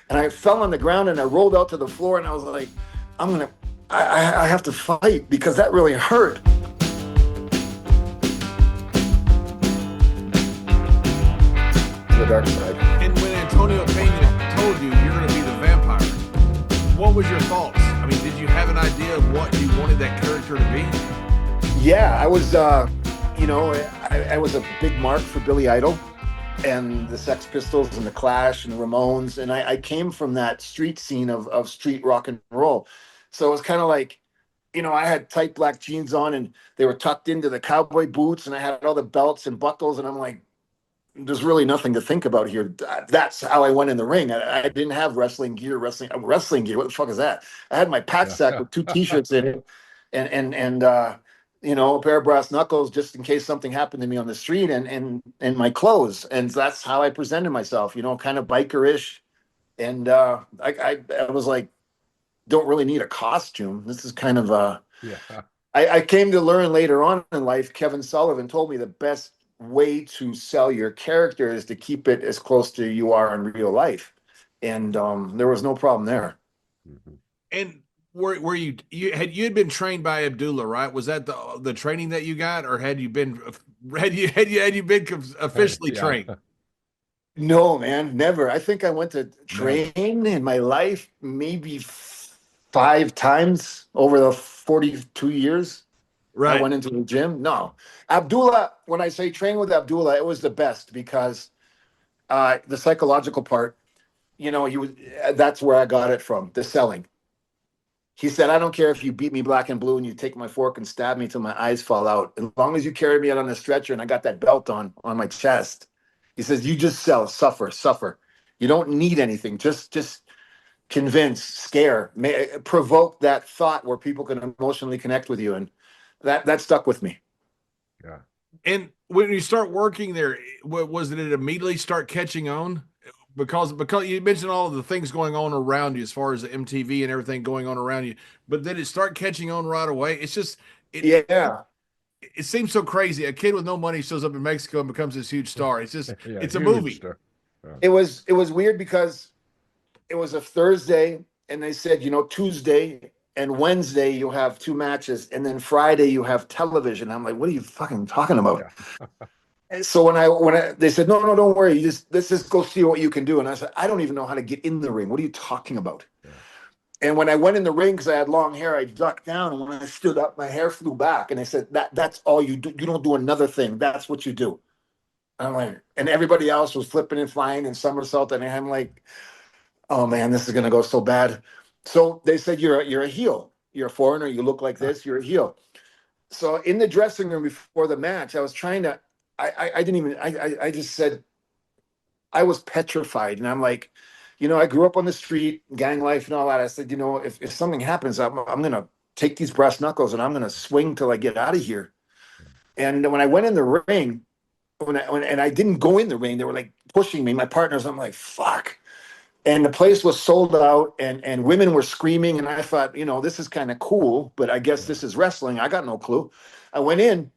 And I fell on the ground and I rolled out to the floor and I was like, I have to fight because that really hurt. To the dark side. And when Antonio Pena told you you're going to be the vampire, what was your thoughts? I mean, did you have an idea of what you wanted that character to be? Yeah, I was, I was a big mark for Billy Idol and the Sex Pistols and the Clash and the Ramones. And I came from that street scene of street rock and roll. So it was kind of like, I had tight black jeans on and they were tucked into the cowboy boots and I had all the belts and buckles. And I'm like, there's really nothing to think about here. That's how I went in the ring. I didn't have wrestling gear. Wrestling gear. What the fuck is that? I had my pack sack with 2 T-shirts in it, and a pair of brass knuckles just in case something happened to me on the street, and my clothes. And that's how I presented myself. Kind of biker-ish. And I was like, don't really need a costume. This is kind of Yeah. I came to learn later on in life. Kevin Sullivan told me the best way to sell your character is to keep it as close to you are in real life, and there was no problem there. And were you had been trained by Abdullah, right? Was that the training that you got, or had you been officially trained? No, man, never. I think I went to train in my life maybe 5 times over the 42 years. Right. I went into the gym. No, Abdullah, when I say train with Abdullah, it was the best because the psychological part, that's where I got it from, the selling. He said, I don't care if you beat me black and blue and you take my fork and stab me till my eyes fall out. As long as you carry me out on a stretcher and I got that belt on my chest. He says, you just sell, suffer. You don't need anything. Just convince, scare, provoke that thought where people can emotionally connect with you. And that stuck with me. Yeah. And when you start working there, was it immediately start catching on? Because you mentioned all of the things going on around you as far as the MTV and everything going on around you, but did it start catching on right away? It's just Yeah. It seems so crazy. A kid with no money shows up in Mexico and becomes this huge star. It's just Yeah, it's a movie. Yeah. It was weird because it was a Thursday and they said, Tuesday and Wednesday you have 2 matches and then Friday you have television. I'm like, what are you fucking talking about? Yeah. So when they said, no, don't worry, let's just go see what you can do. And I said, I don't even know how to get in the ring. What are you talking about? Yeah. And when I went in the ring, because I had long hair, I ducked down, and when I stood up, my hair flew back. And they said, that's all you do. You don't do another thing. That's what you do. And I'm like, and everybody else was flipping and flying and somersaulting, and I'm like, oh man, this is gonna go so bad. So they said, you're a heel. You're a foreigner. You look like this. You're a heel. So in the dressing room before the match, I was trying to. I didn't even. I just said, I was petrified, and I'm like, I grew up on the street, gang life, and all that. I said, if something happens, I'm gonna take these brass knuckles and I'm gonna swing till I get out of here. And when I went in the ring, and I didn't go in the ring, they were like pushing me. My partners, I'm like, fuck. And the place was sold out, and women were screaming. And I thought, this is kind of cool, but I guess this is wrestling. I got no clue. I went in,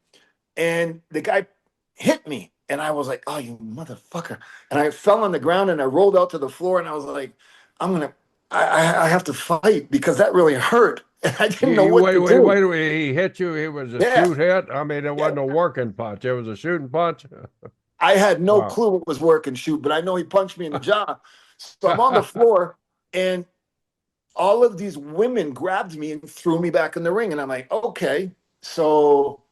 and the guy hit me. And I was like, oh, you motherfucker. And I fell on the ground and I rolled out to the floor and I was like, I have to fight because that really hurt. And I didn't know what to do. Wait, he hit you. It was a shoot hit. I mean, it wasn't a working punch. It was a shooting punch. I had no clue what was work and shoot, but I know he punched me in the jaw. So I'm on the floor and all of these women grabbed me and threw me back in the ring. And I'm like, okay. So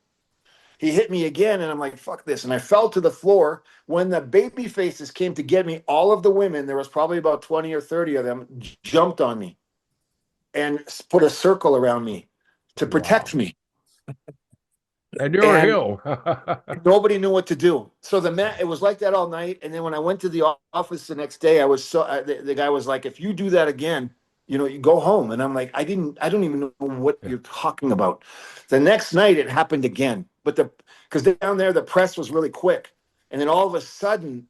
he hit me again, and I'm like, fuck this. And I fell to the floor. When the baby faces came to get me, all of the women, there was probably about 20 or 30 of them, jumped on me and put a circle around me to protect me. And you're a heel. Nobody knew what to do. So it was like that all night. And then when I went to the office the next day, I was the guy was like, if you do that again, you go home. And I'm like, I don't even know what you're talking about. The next night it happened again. But because down there, the press was really quick. And then all of a sudden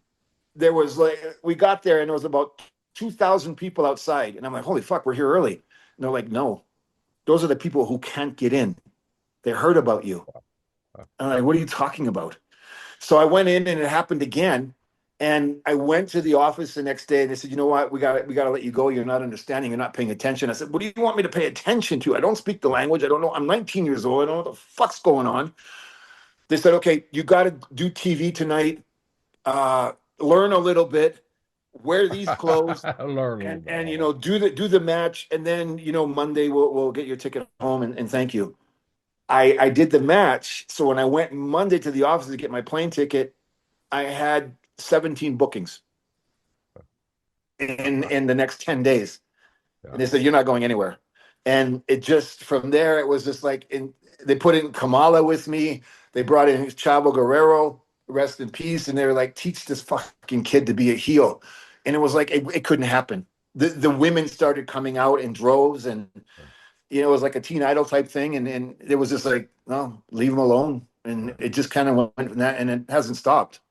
there was we got there and there was about 2,000 people outside. And I'm like, holy fuck, we're here early. And they're like, no, those are the people who can't get in. They heard about you. And I'm like, what are you talking about? So I went in and it happened again. And I went to the office the next day and they said, you know what, we gotta let you go. You're not understanding, you're not paying attention. I said, what do you want me to pay attention to? I don't speak the language. I don't know. I'm 19 years old. I don't know what the fuck's going on. They said, okay, you gotta do TV tonight. Learn a little bit, wear these clothes, Learn a little and bit. do the match, and then Monday we'll get your ticket home and thank you. I did the match. So when I went Monday to the office to get my plane ticket, I had 17 bookings in the next 10 days. Yeah. And they said, you're not going anywhere. And it just, from there, it was just like, they put in Kamala with me. They brought in Chavo Guerrero, rest in peace. And they were like, teach this fucking kid to be a heel. And it was like, it couldn't happen. The women started coming out in droves, and, it was like a teen idol type thing. And it was just like, no, leave them alone. And it just kind of went from that, and it hasn't stopped.